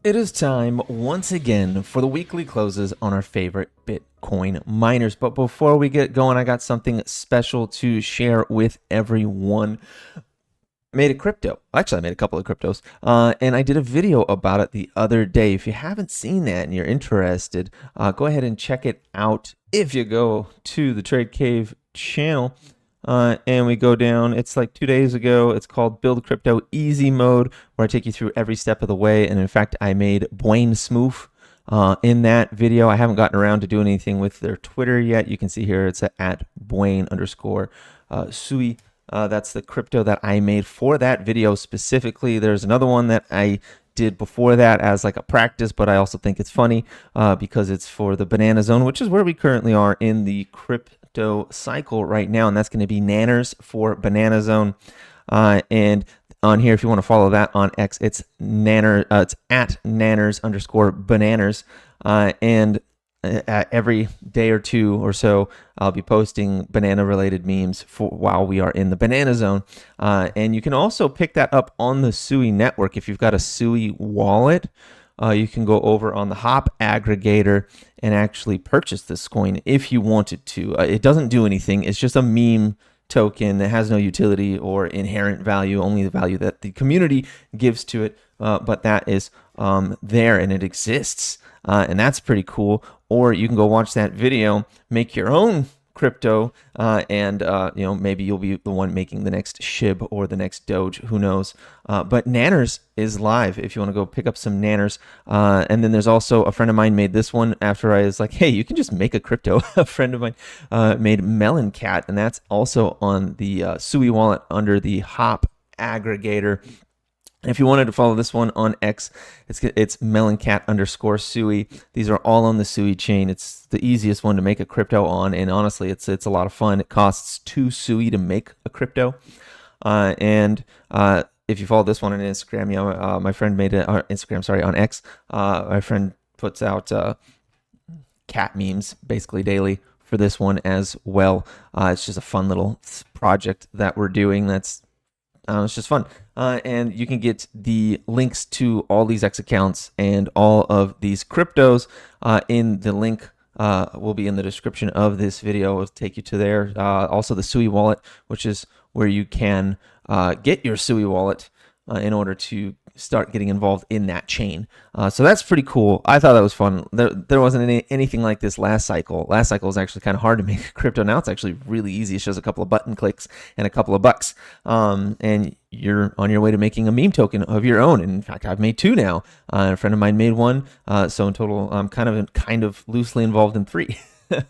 It is time once again for the weekly closes on our favorite Bitcoin miners. But before we get going, I got something special to share with everyone. Made a crypto. Actually, I made a couple of cryptos, and I did a video about it the other day. If you haven't seen that and you're interested, go ahead and check it out. If you go to the Trade Cave channel, and we go down, it's like 2 days ago. It's called Build Crypto Easy Mode, where I take you through every step of the way. And in fact, I made Bwayne Smoof in that video. I haven't gotten around to doing anything with their Twitter yet. You can see here it's at Bwayne_Sui. That's the crypto that I made for that video specifically. There's another one that I did before that as like a practice, but I also think it's funny because it's for the banana zone, which is where we currently are in the crypto cycle right now, and that's going to be nanners for banana zone. And on here, if you want to follow that on X, it's nanner. It's at nanners_bananas, and every day or two or so, I'll be posting banana related memes for while we are in the banana zone. And you can also pick that up on the Sui network. If you've got a Sui wallet, you can go over on the Hop aggregator and actually purchase this coin if you wanted to. It doesn't do anything. It's just a meme token that has no utility or inherent value, only the value that the community gives to it. But that is there, and it exists. And that's pretty cool. Or you can go watch that video, make your own crypto, and maybe you'll be the one making the next SHIB or the next Doge, who knows. But Nanners is live if you want to go pick up some Nanners. And then there's also a friend of mine made this one after I was like, hey, you can just make a crypto. A friend of mine made Melon Cat, and that's also on the Sui wallet under the Hop aggregator. And if you wanted to follow this one on X, it's meloncat_Sui. These are all on the Sui chain. It's the easiest one to make a crypto on, and honestly, it's a lot of fun. It costs 2 Sui to make a crypto. And if you follow this one on Instagram, my friend made it on Instagram, sorry, on X. My friend puts out cat memes basically daily for this one as well. It's just a fun little project that we're doing. It's just fun. And you can get the links to all these X accounts and all of these cryptos in the link will be in the description of this video. It'll take you to there. Also the Sui wallet, which is where you can get your Sui wallet in order to start getting involved in that chain. So that's pretty cool. I thought that was fun. There wasn't anything like this last cycle. Last cycle was actually kind of hard to make crypto. Now it's actually really easy. It's just a couple of button clicks and a couple of bucks. And you're on your way to making a meme token of your own. And in fact, I've made 2 now. A friend of mine made 1. So in total, I'm kind of loosely involved in 3.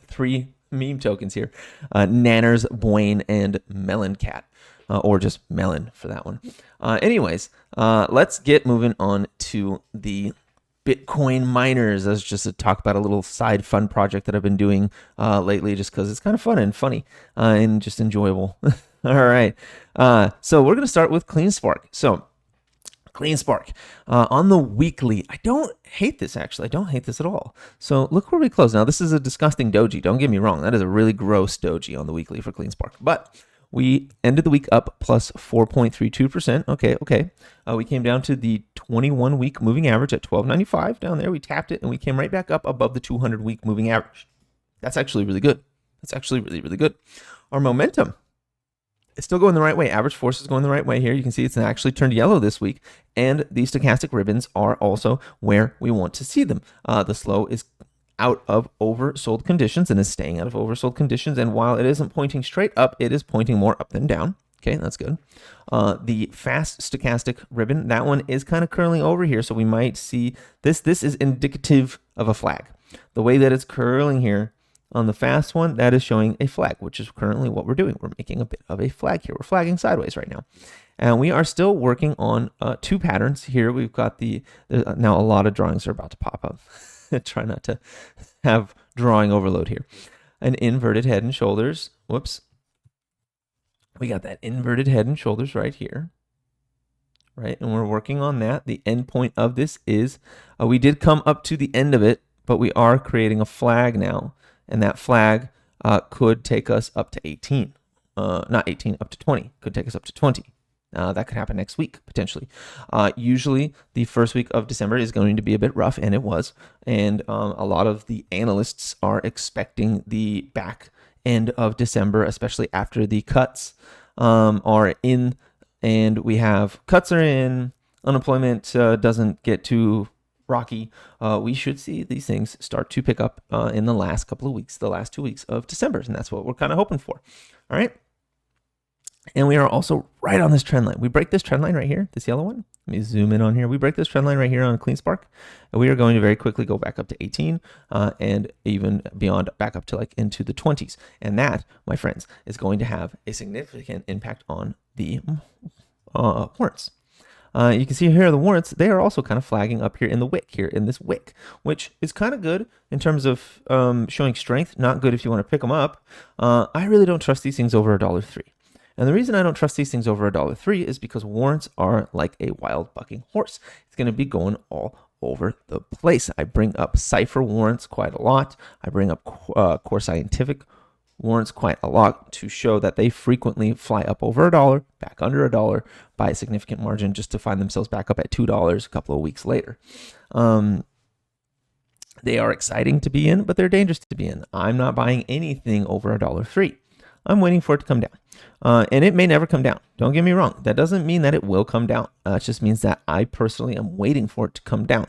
3 meme tokens here. Nanners, Bwayne, and Melon Cat. Or just Melon for that one. Anyways, let's get moving on to the Bitcoin miners. That's just to talk about a little side fun project that I've been doing lately, just because it's kind of fun and funny and just enjoyable. All right. So we're going to start with CleanSpark. So CleanSpark on the weekly. I don't hate this, actually. I don't hate this at all. So look where we close. Now, this is a disgusting doji. Don't get me wrong. That is a really gross doji on the weekly for CleanSpark. But we ended the week up plus 4.32%. Okay. We came down to the 21-week moving average at 1295 down there. We tapped it, and we came right back up above the 200-week moving average. That's actually really good. That's actually really, really good. Our momentum, it's still going the right way. Average force is going the right way here. You can see it's actually turned yellow this week, and these stochastic ribbons are also where we want to see them. The slow is out of oversold conditions and is staying out of oversold conditions. And while it isn't pointing straight up, it is pointing more up than down. Okay, that's good. The fast stochastic ribbon, that one is kind of curling over here. So we might see this. This is indicative of a flag. The way that it's curling here on the fast one, that is showing a flag, which is currently what we're doing. We're making a bit of a flag here. We're flagging sideways right now. And we are still working on 2 patterns here. We've got now a lot of drawings are about to pop up. Try not to have drawing overload here. An inverted head and shoulders. Whoops. We got that inverted head and shoulders right here. Right, and we're working on that. The end point of this is, we did come up to the end of it, but we are creating a flag now. And that flag could take us up to 18. Not 18, up to 20. Could take us up to 20. That could happen next week, potentially. Usually, the first week of December is going to be a bit rough, and it was. And a lot of the analysts are expecting the back end of December, especially after the cuts are in, and we have cuts are in, unemployment doesn't get too rocky. We should see these things start to pick up in the last couple of weeks, the last 2 weeks of December, and that's what we're kind of hoping for. All right. And we are also right on this trend line. We break this trend line right here, this yellow one. Let me zoom in on here. We break this trend line right here on CleanSpark, and we are going to very quickly go back up to 18 and even beyond, back up to like into the 20s. And that, my friends, is going to have a significant impact on the warrants. You can see here the warrants, they are also kind of flagging up here in the wick, here in this wick, which is kind of good in terms of showing strength, not good if you want to pick them up. I really don't trust these things over $1.03. And the reason I don't trust these things over $1.03 is because warrants are like a wild bucking horse. It's going to be going all over the place. I bring up Cifr warrants quite a lot. I bring up Core Scientific warrants quite a lot to show that they frequently fly up over $1, back under $1 by a significant margin, just to find themselves back up at $2 a couple of weeks later. They are exciting to be in, but they're dangerous to be in. I'm not buying anything over $1.03. I'm waiting for it to come down. And it may never come down. Don't get me wrong. That doesn't mean that it will come down. It just means that I personally am waiting for it to come down.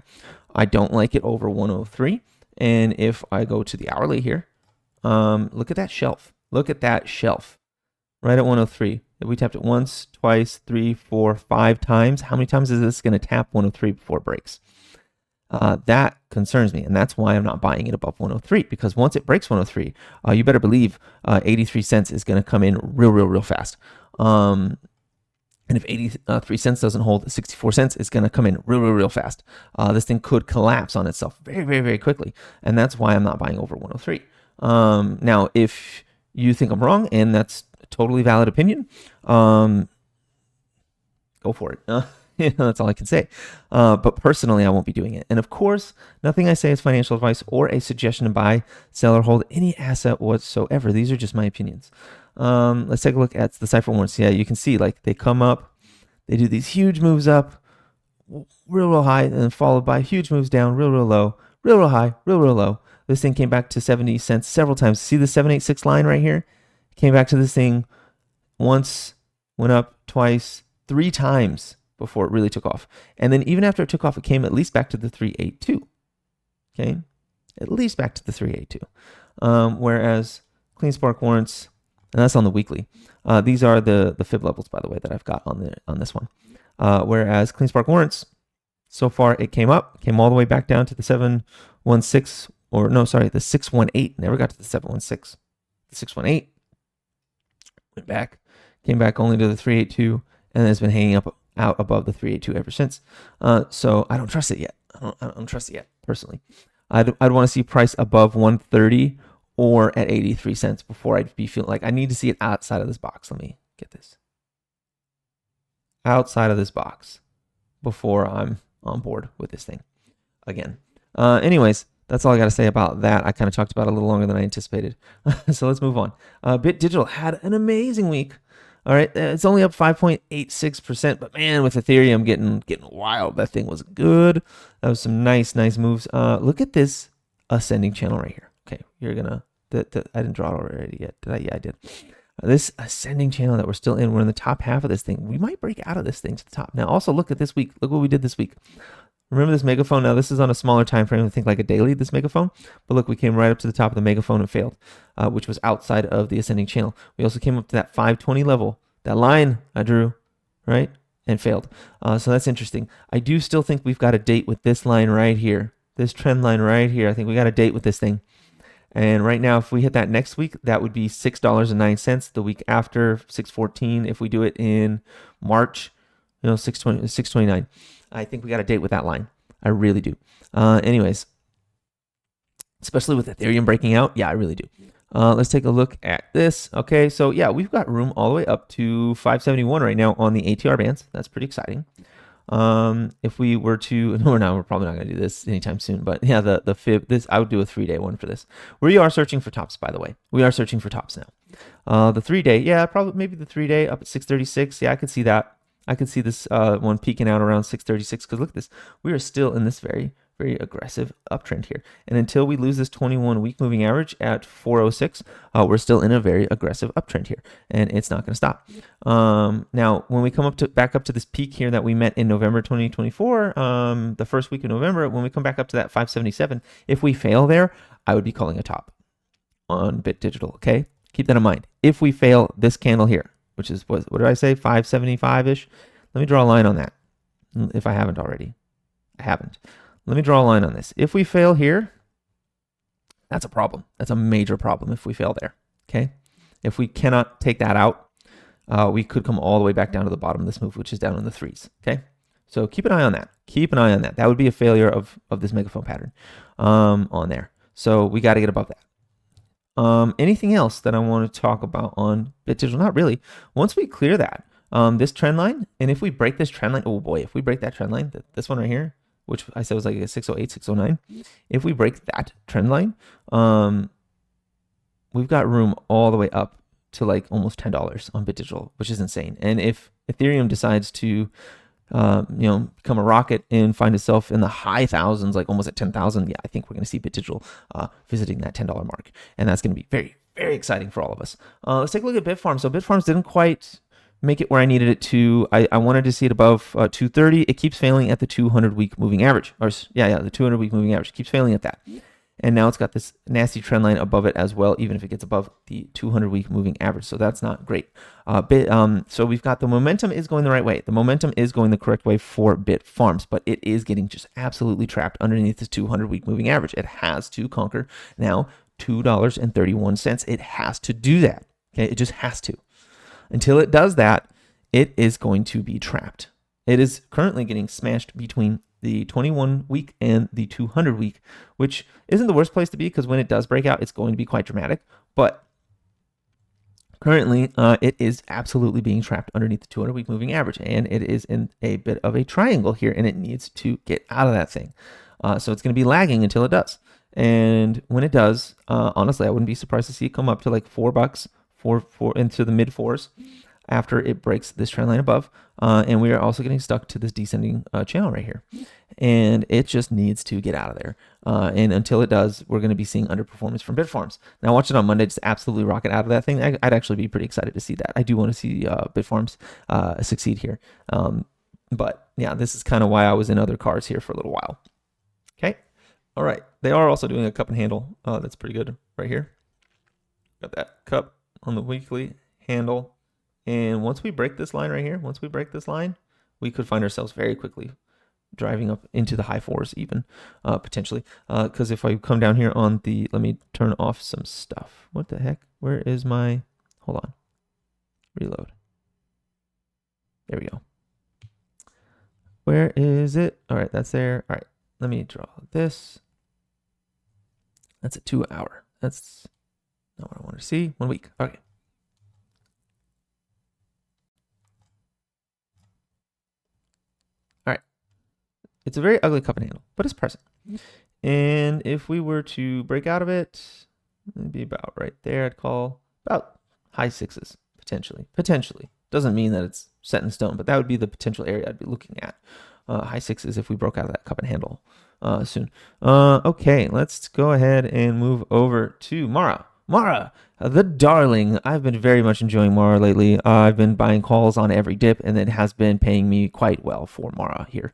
I don't like it over 103. And if I go to the hourly here, look at that shelf. Look at that shelf right at 103. If we tapped it once, twice, 3, 4, 5 times, how many times is this going to tap 103 before it breaks? That concerns me, and that's why I'm not buying it above 103, because once it breaks 103, you better believe 83 cents is going to come in real fast. And if 83 cents doesn't hold, 64 cents is going to come in real fast. This thing could collapse on itself very quickly, and that's why I'm not buying over 103. Now, if you think I'm wrong, and that's a totally valid opinion, go for it. That's all I can say. But personally, I won't be doing it. And of course, nothing I say is financial advice or a suggestion to buy, sell, or hold any asset whatsoever. These are just my opinions. Let's take a look at the Cifr warrants. Yeah, you can see like they come up, they do these huge moves up, real high, and then followed by huge moves down, real low, real high, real low. This thing came back to 70 cents several times. See the 786 line right here? Came back to this thing once, went up twice, 3 times before it really took off. And then even after it took off, it came at least back to the 382. Okay? At least back to the 382. Whereas CleanSpark warrants, and that's on the weekly. These are the fib levels, by the way, that I've got on this one. Whereas CleanSpark warrants, so far it came up, came all the way back down to the 716, or no, sorry, the 618. Never got to the 716. The 618 went back, came back only to the 382, and then it's been hanging out above the 382 ever since. So I don't trust it yet. I don't trust it yet, personally. I'd want to see price above 130 or at 83 cents before I'd be feeling like I need to see it outside of this box. Let me get this. Outside of this box before I'm on board with this thing again. Anyways, that's all I got to say about that. I kind of talked about it a little longer than I anticipated. So let's move on. Bit Digital had an amazing week. All right, it's only up 5.86%, but man, with Ethereum getting wild, that thing was good. That was some nice moves. Look at this ascending channel right here. Okay, you're gonna. I didn't draw it already yet, did I? Yeah, I did. This ascending channel that we're still in, we're in the top half of this thing. We might break out of this thing to the top. Now, also look at this week. Look what we did this week. Remember this megaphone? Now, this is on a smaller time frame. I think like a daily, this megaphone. But look, we came right up to the top of the megaphone and failed, which was outside of the ascending channel. We also came up to that 520 level, that line I drew, right? And failed. So that's interesting. I do still think we've got a date with this line right here, this trend line right here. I think we got a date with this thing. And right now, if we hit that next week, that would be $6.09. The week after, $6.14. If we do it in March, $6.29. I think we got a date with that line. I really do. Anyways, especially with Ethereum breaking out, yeah, I really do. Let's take a look at this. Okay, so yeah, we've got room all the way up to 571 right now on the ATR bands. That's pretty exciting. If we were to, we're probably not going to do this anytime soon, but yeah, the fib, I would do a 3-day one for this. We are searching for tops, by the way. We are searching for tops now. The 3-day, yeah, probably maybe the 3-day up at 636. Yeah, I could see that. I could see this one peaking out around 636 because look at this. We are still in this very, very aggressive uptrend here. And until we lose this 21-week moving average at 406, we're still in a very aggressive uptrend here. And it's not going to stop. Now, when we come back up to this peak here that we met in November 2024, the first week of November, when we come back up to that 577, if we fail there, I would be calling a top on Bit Digital, okay? Keep that in mind. If we fail this candle here, which is, what did I say, 575-ish? Let me draw a line on that, if I haven't already. I haven't. Let me draw a line on this. If we fail here, that's a problem. That's a major problem if we fail there, okay? If we cannot take that out, we could come all the way back down to the bottom of this move, which is down in the 3s, okay? So keep an eye on that. Keep an eye on that. That would be a failure of this megaphone pattern on there. So we got to get above that. Anything else that I want to talk about on Bit Digital? Not really. Once we clear that, this trend line, and if we break this trend line, oh boy, if we break that trend line, this one right here, which I said was like a 608, 609, if we break that trend line, we've got room all the way up to like almost $10 on Bit Digital, which is insane. And if Ethereum decides to become a rocket and find itself in the high thousands, like almost at 10,000, yeah, I think we're going to see Bit Digital visiting that $10 mark. And that's going to be very, very exciting for all of us. Let's take a look at Bitfarms. So Bitfarms didn't quite make it where I needed it to. I wanted to see it above 230. It keeps failing at the 200-week moving average. Or yeah, the 200-week moving average keeps failing at that. And now it's got this nasty trend line above it as well, even if it gets above the 200-week moving average. So that's not great. So we've got the momentum is going the right way. The momentum is going the correct way for Bitfarms, but it is getting just absolutely trapped underneath this 200-week moving average. It has to conquer now $2.31. It has to do that. Okay, it just has to. Until it does that, it is going to be trapped. It is currently getting smashed between the 21-week and the 200-week, which isn't the worst place to be because when it does break out, it's going to be quite dramatic. But currently, it is absolutely being trapped underneath the 200-week moving average, and it is in a bit of a triangle here, and it needs to get out of that thing. So it's going to be lagging until it does. And when it does, honestly, I wouldn't be surprised to see it come up to like $4, into the mid 4s. After it breaks this trend line above. And we are also getting stuck to this descending channel right here. And it just needs to get out of there. And until it does, we're going to be seeing underperformance from Bitfarms. Now watch it on Monday, just absolutely rocket out of that thing. I'd actually be pretty excited to see that. I do want to see Bitfarms succeed here. But yeah, this is kind of why I was in other cards here for a little while. Okay. All right. They are also doing a cup and handle. That's pretty good right here. Got that cup on the weekly handle. And once we break this line right here, we could find ourselves very quickly driving up into the high 4s even, potentially. Because if I come down here on the, let me turn off some stuff. What the heck? Where is my, hold on. Reload. There we go. Where is it? All right, that's there. All right, let me draw this. That's a 2 hour. That's not what I want to see. 1 week. Okay. It's a very ugly cup and handle, but it's present. And if we were to break out of it, it'd be about right there. I'd call about high 6s, potentially. Potentially. Doesn't mean that it's set in stone, but that would be the potential area I'd be looking at. High 6s if we broke out of that cup and handle soon. Okay, let's go ahead and move over to Mara. Mara, the darling. I've been very much enjoying Mara lately. I've been buying calls on every dip, and it has been paying me quite well for Mara here.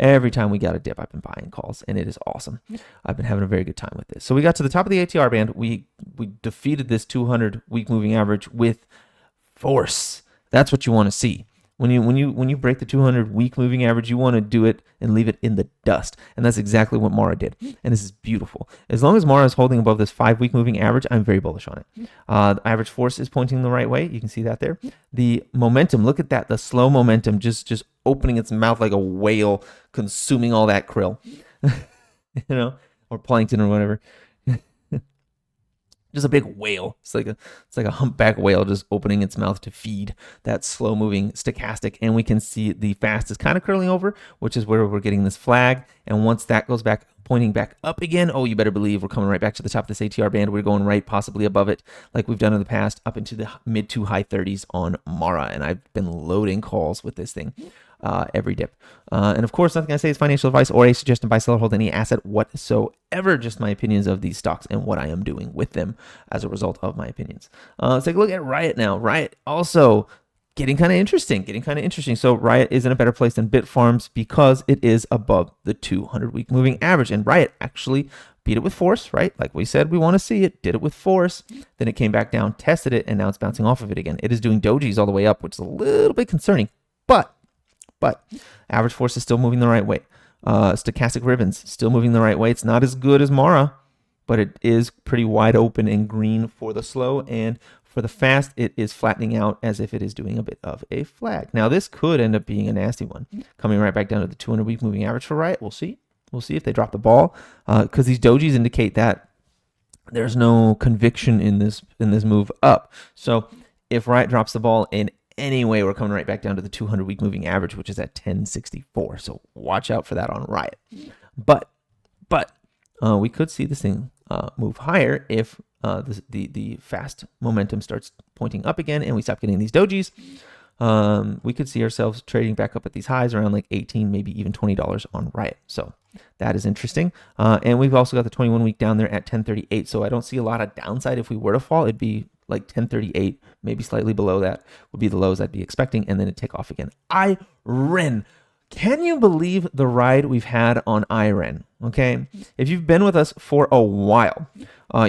Every time we got a dip, I've been buying calls, and it is awesome. I've been having a very good time with this. So we got to the top of the ATR band. We defeated this 200-week moving average with force. That's what you want to see. When you break the 200-week moving average, you want to do it and leave it in the dust. And that's exactly what Mara did. And this is beautiful. As long as Mara is holding above this 5-week moving average, I'm very bullish on it. The average force is pointing the right way. You can see that there. The momentum, look at that. The slow momentum just opening its mouth like a whale, consuming all that krill, or plankton or whatever. just a big whale. It's like a humpback whale just opening its mouth to feed that slow moving stochastic. And we can see the fast is kind of curling over, which is where we're getting this flag. And once that goes back, pointing back up again, oh, you better believe we're coming right back to the top of this ATR band. We're going right possibly above it like we've done in the past, up into the mid to high 30s on Mara. And I've been loading calls with this thing. Every dip. And of course, nothing I say is financial advice or a suggestion to buy, sell, or hold any asset whatsoever. Just my opinions of these stocks and what I am doing with them as a result of my opinions. Let's take a look at Riot now. Riot also getting kind of interesting. So Riot is in a better place than Bitfarms because it is above the 200-week moving average. And Riot actually beat it with force, right? Like we said, we want to see it. Did it with force. Then it came back down, tested it, and now it's bouncing off of it again. It is doing dojis all the way up, which is a little bit concerning. But average force is still moving the right way. Stochastic ribbons still moving the right way. It's not as good as Mara, but it is pretty wide open and green for the slow, and for the fast, it is flattening out as if it is doing a bit of a flag. Now, this could end up being a nasty one, coming right back down to the 200-week moving average for Riot. We'll see. We'll see if they drop the ball, because these dojis indicate that there's no conviction in this move up. So if Riot drops the ball in anyway, we're coming right back down to the 200-week moving average, which is at 1064. So watch out for that on Riot. But we could see this thing move higher if the fast momentum starts pointing up again and we stop getting these dojis. We could see ourselves trading back up at these highs around like 18, maybe even $20 on Riot. So that is interesting. And we've also got the 21-week down there at 1038. So I don't see a lot of downside if we were to fall. It'd be like 1038, maybe slightly below that would be the lows I'd be expecting, and then it'd take off again. Iren. Can you believe the ride we've had on Iren? Okay, if you've been with us for a while,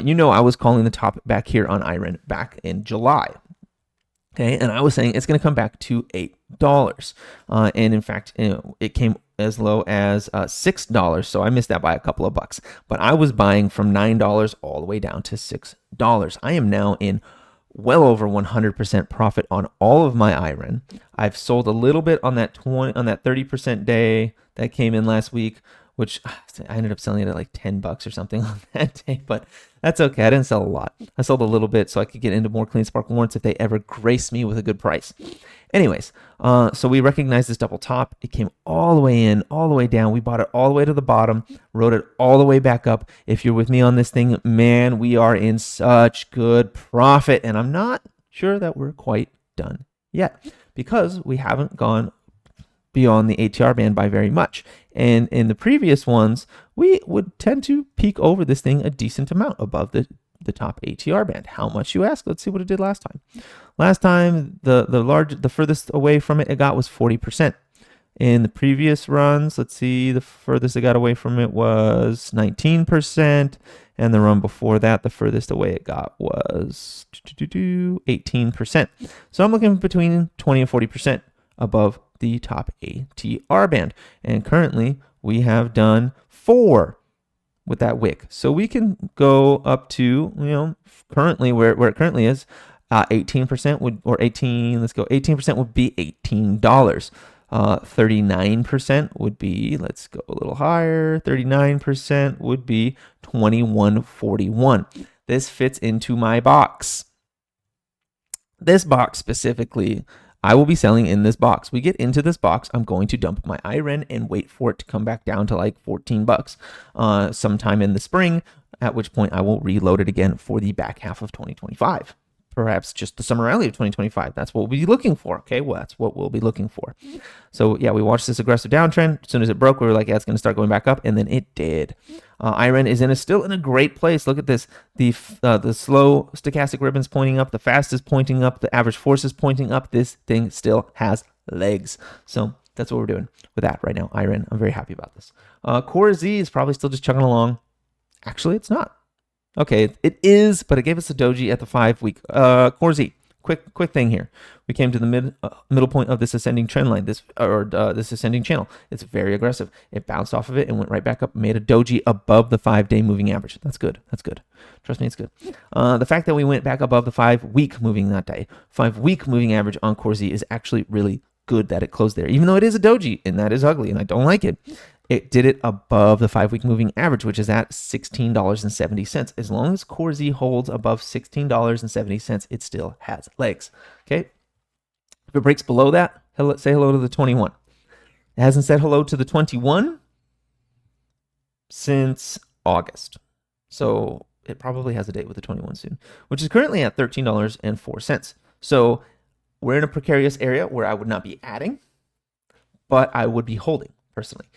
you know I was calling the top back here on Iren back in July. Okay, and I was saying it's going to come back to $8. And in fact, it came as low as $6. So I missed that by a couple of bucks. But I was buying from $9 all the way down to $6. I am now in well over 100% profit on all of my Iren. I've sold a little bit on that 30% day that came in last week, which I ended up selling it at like $10 or something on that day, but that's okay. I didn't sell a lot. I sold a little bit so I could get into more clean spark warrants if they ever grace me with a good price. Anyways, so we recognized this double top. It came all the way in, all the way down. We bought it all the way to the bottom, rode it all the way back up. If you're with me on this thing, man, we are in such good profit, and I'm not sure that we're quite done yet because we haven't gone beyond the ATR band by very much. And in the previous ones, we would tend to peak over this thing a decent amount above the top ATR band. How much, you ask? Let's see what it did last time. Last time, the furthest away from it got was 40%. In the previous runs, let's see, the furthest it got away from it was 19%. And the run before that, the furthest away it got was 18%. So I'm looking between 20 and 40% above the top ATR band. And currently we have done 4 with that wick. So we can go up to, currently where it currently is, 18% would, or 18, let's go, 18% would be $18. 39% would be, let's go a little higher, 39% would be $21.41. This fits into my box. This box specifically, I will be selling in this box. We get into this box, I'm going to dump my Iren and wait for it to come back down to like $14 sometime in the spring, at which point I will reload it again for the back half of 2025. Perhaps just the summer rally of 2025. That's what we'll be looking for. Okay, well, that's what we'll be looking for. So yeah, we watched this aggressive downtrend. As soon as it broke, we were like, yeah, it's going to start going back up, and then it did. Iren is still in a great place. Look at this. The slow stochastic ribbon's pointing up. The fast is pointing up. The average force is pointing up. This thing still has legs. So that's what we're doing with that right now. Iren, I'm very happy about this. Corz is probably still just chugging along. Actually, it's not. Okay, it is, but it gave us a doji at the 5-week. Corz, quick thing here. We came to the middle point of this ascending trend line, this ascending channel. It's very aggressive. It bounced off of it and went right back up, made a doji above the 5-day moving average. That's good. That's good. Trust me, it's good. The fact that we went back above the 5-week moving that day, 5-week moving average on Corz is actually really good that it closed there, even though it is a doji and that is ugly and I don't like it. it did it above the 5-week moving average, which is at $16.70. As long as Corz holds above $16.70, it still has legs. Okay. If it breaks below that, say hello to the 21. It hasn't said hello to the 21 since August. So it probably has a date with the 21 soon, which is currently at $13.04. So we're in a precarious area where I would not be adding, but I would be holding personally,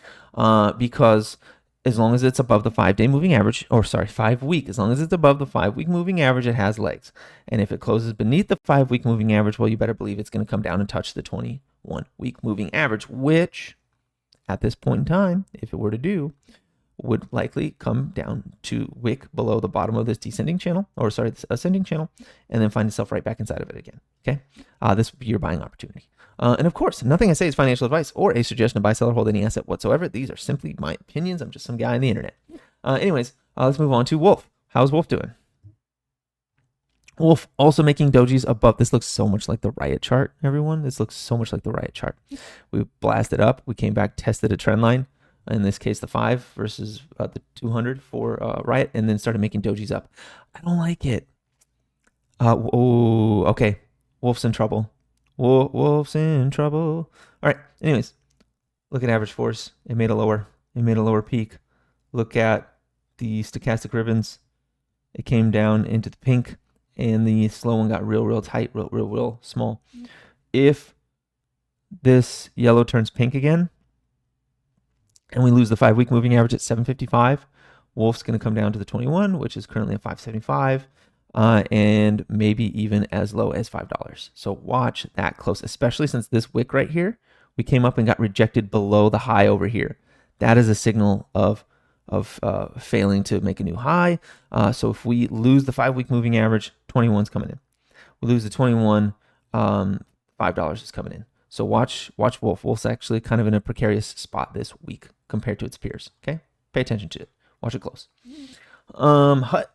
because as long as it's above the 5-day moving average, or sorry, 5-week, as long as it's above the 5-week moving average, it has legs. And if it closes beneath the 5-week moving average, well, you better believe it's going to come down and touch the 21-week moving average, which at this point in time, if it were to do, would likely come down to wick below the bottom of this descending channel, or sorry, this ascending channel, and then find itself right back inside of it again. Okay, this would be your buying opportunity. And of course, nothing I say is financial advice or a suggestion to buy, sell, or hold any asset whatsoever. These are simply my opinions. I'm just some guy on the internet. Anyways, let's move on to Wulf. How's Wulf doing? Wulf also making dojis above. This looks so much like the Riot chart, everyone. This looks so much like the Riot chart. We blasted up. We came back, tested a trend line. In this case, the 5 versus the 200 for Riot, and then started making dojis up. I don't like it. Oh, okay. Wolf's in trouble. Wolf's in trouble. All right. Anyways, look at average force. It made a lower. It made a lower peak. Look at the stochastic ribbons. It came down into the pink, and the slow one got real tight, real small. If this yellow turns pink again, and we lose the 5-week moving average at 755, Wolf's going to come down to the 21, which is currently at 575, and maybe even as low as $5. So watch that close, especially since this wick right here, we came up and got rejected below the high over here. That is a signal of failing to make a new high. So if we lose the 5-week moving average, 21's coming in. We lose the 21, $5 is coming in. So watch Wulf. Wolf's actually kind of in a precarious spot this week compared to its peers. Okay, pay attention to it. Watch it close. Hut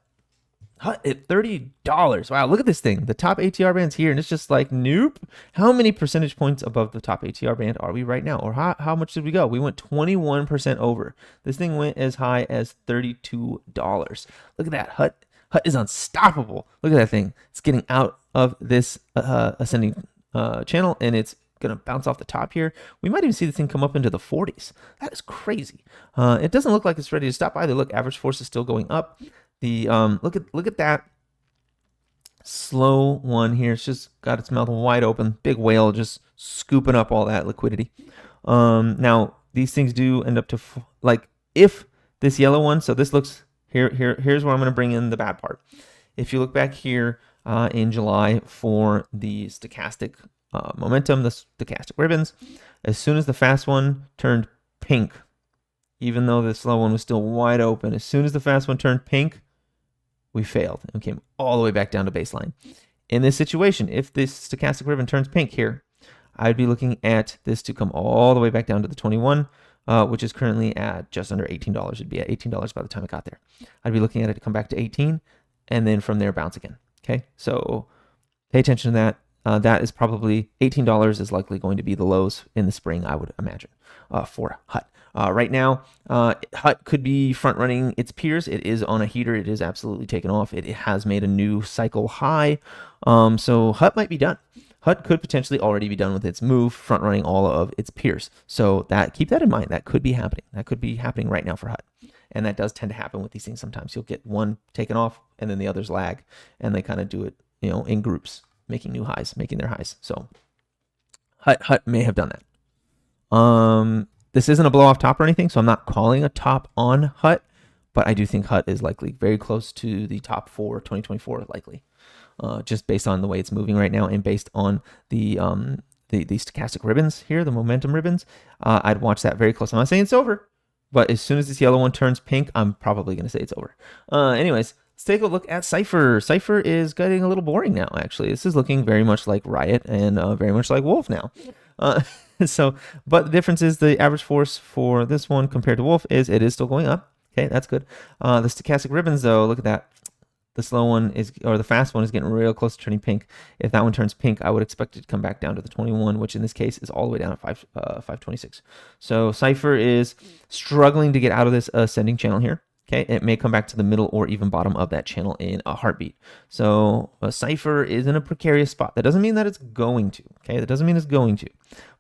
at $30. Wow, look at this thing. The top ATR band's here, and it's just like, nope. How many percentage points above the top ATR band are we right now? Or how much did we go? We went 21% over. This thing went as high as $32. Look at that. Hut is unstoppable. Look at that thing. It's getting out of this ascending channel, and it's going to bounce off the top here. We might even see this thing come up into the 40s. That is crazy. It doesn't look like it's ready to stop either. Look, average force is still going up. The look at that slow one here. It's just got its mouth wide open. Big whale just scooping up all that liquidity. Now these things do end up to like, if this yellow one, so this looks here's where I'm going to bring in the bad part. If you look back here in July for the stochastic momentum, the stochastic ribbons, as soon as the fast one turned pink, even though the slow one was still wide open, as soon as the fast one turned pink, we failed and came all the way back down to baseline. In this situation, if this stochastic ribbon turns pink here, I'd be looking at this to come all the way back down to the 21, which is currently at just under $18. It'd be at $18 by the time it got there. I'd be looking at it to come back to 18, and then from there bounce again. Okay, so pay attention to that. That is probably $18 is likely going to be the lows in the spring, I would imagine, for Hut. Right now, Hut could be front running its peers. It is on a heater. It is absolutely taken off. It has made a new cycle high. So Hut might be done. Hut could potentially already be done with its move, front running all of its peers. So keep that in mind. That could be happening. That could be happening right now for Hut. And that does tend to happen with these things sometimes. You'll get one taken off and then the others lag, and they kind of do it, in groups, making new highs, making their highs. So Hut may have done that. This isn't a blow off top or anything, so I'm not calling a top on Hut, but I do think Hut is likely very close to the top for 2024, likely, just based on the way it's moving right now and based on the stochastic ribbons here, the momentum ribbons. I'd watch that very close. I'm not saying it's over, but as soon as this yellow one turns pink, I'm probably going to say it's over. Anyways, let's take a look at Cifr. Cifr is getting a little boring now, actually. This is looking very much like Riot and very much like Wulf now. But the difference is the average force for this one compared to Wulf is it is still going up. Okay, that's good. The stochastic ribbons, though, look at that. the slow one is, or the fast one is getting real close to turning pink. If that one turns pink, I would expect it to come back down to the 21, which in this case is all the way down at 526. So Cifr is struggling to get out of this ascending channel here. Okay, it may come back to the middle or even bottom of that channel in a heartbeat. So Cifr is in a precarious spot. That doesn't mean that it's going to. Okay, that doesn't mean it's going to.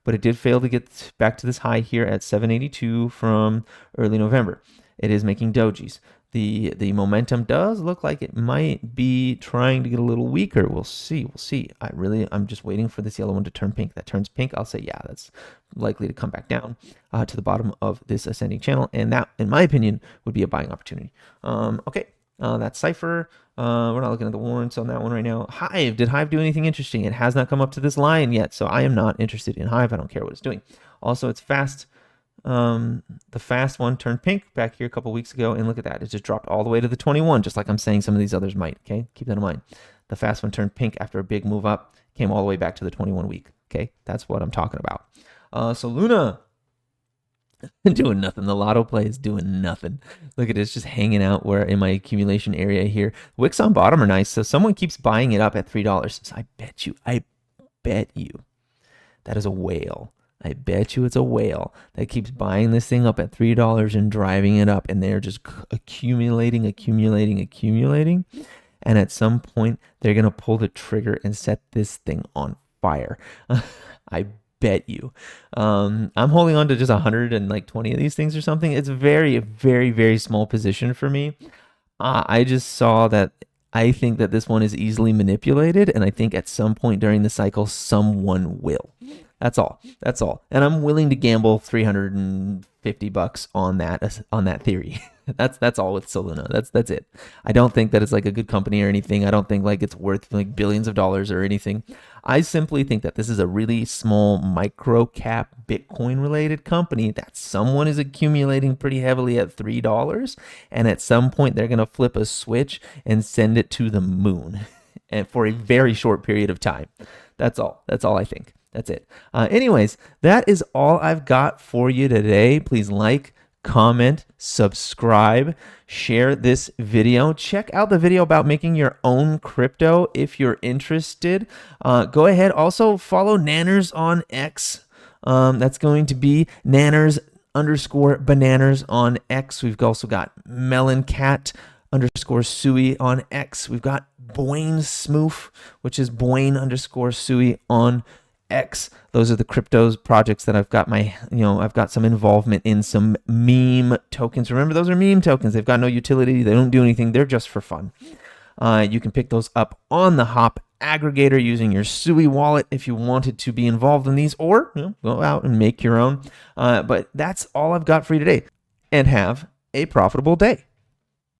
But it did fail to get back to this high here at 782 from early November. It is making dojis. The momentum does look like it might be trying to get a little weaker. We'll see. We'll see. I'm just waiting for this yellow one to turn pink. That turns pink, I'll say, yeah, that's likely to come back down to the bottom of this ascending channel. And that, in my opinion, would be a buying opportunity. Okay, that's Cifr. We're not looking at the warrants on that one right now. Hive. Did Hive do anything interesting? It has not come up to this line yet, so I am not interested in Hive. I don't care what it's doing. Also, it's fast. The fast one turned pink back here a couple weeks ago, and look at that. It just dropped all the way to the 21, just like I'm saying some of these others might. Okay, keep that in mind. The fast one turned pink after a big move up, came all the way back to the 21 week. Okay, that's what I'm talking about. So Luna doing nothing. The lotto play is doing nothing. Look at it, it's just hanging out where in my accumulation area here. Wicks on bottom are nice, so someone keeps buying it up at $3. So I bet you that is a whale. I bet you it's a whale that keeps buying this thing up at $3 and driving it up, and they're just accumulating. And at some point, they're going to pull the trigger and set this thing on fire. I bet you. I'm holding on to just 120 of these things or something. It's a very, very, very small position for me. I just saw that. I think that this one is easily manipulated, and I think at some point during the cycle, someone will. That's all. That's all. And I'm willing to gamble $350 on that theory. That's all with Slnh. That's it. I don't think that it's like a good company or anything. I don't think like it's worth like billions of dollars or anything. I simply think that this is a really small micro cap Bitcoin related company that someone is accumulating pretty heavily at $3, and at some point they're going to flip a switch and send it to the moon and for a very short period of time. That's all. That's all I think. That's it. Anyways, that is all I've got for you today. Please like, comment, subscribe, share this video. Check out the video about making your own crypto if you're interested. Go ahead. Also follow Nanners on X. That's going to be Nanners_bananas on X. We've also got Meloncat_Sui on X. We've got Boyne Smoof, which is Boyne_Sui on X. Those are the cryptos projects that I've got I've got some involvement in some meme tokens. Remember, those are meme tokens. They've got no utility. They don't do anything. They're just for fun. You can pick those up on the Hop aggregator using your Sui wallet if you wanted to be involved in these, or go out and make your own. But that's all I've got for you today, and have a profitable day.